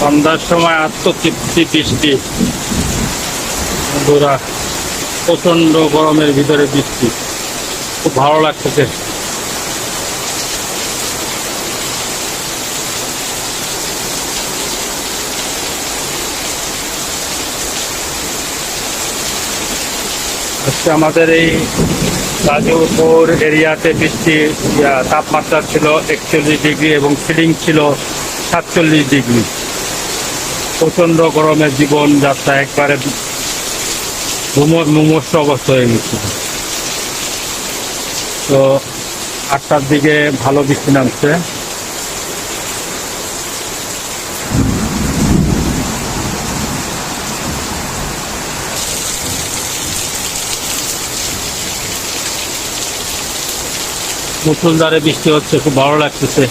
সন্ধ্যার সময় আত্মতৃপ্তি বৃষ্টি, বন্ধুরা প্রচন্ড গরমের ভিতরে বৃষ্টি, খুব ভালো লাগতেছে। আজকে আমাদের এই গাজীপুর এরিয়াতে বৃষ্টি তাপমাত্রা ছিল 41 ডিগ্রি এবং সিলিং ছিল 47 ডিগ্রি। প্রচন্ড গরমে জীবনযাত্রা একবারে মুমূর্ষ অবস্থা হয়ে গেছিল। তো 8টার দিকে ভালো বৃষ্টি নামছে। মুষলধারে বৃষ্টি হচ্ছে, খুব ভালো লাগতেছে।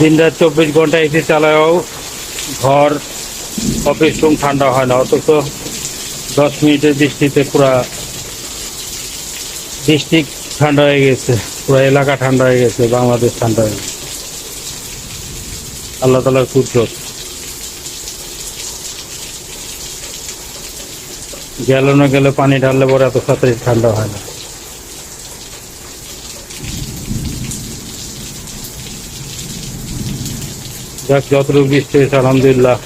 দিন রাত 24 ঘন্টা এসি চালাও ঘর অফিস রুম ঠান্ডা হয় না, অথচ 10 মিনিটের বৃষ্টিতে পুরা ডিস্ট্রিক্ট ঠান্ডা হয়ে গেছে, পুরা এলাকা ঠান্ডা হয়ে গেছে, বাংলাদেশ ঠান্ডা হয়ে গেছে। আল্লাহ তাআলার কুদরত। গ্যালনে গেলে পানি ঢাললে পরে এত তাড়াতাড়ি ঠান্ডা হয় না। যাক, যতটুকু বৃষ্টি হয়েছে আলহামদুলিল্লাহ।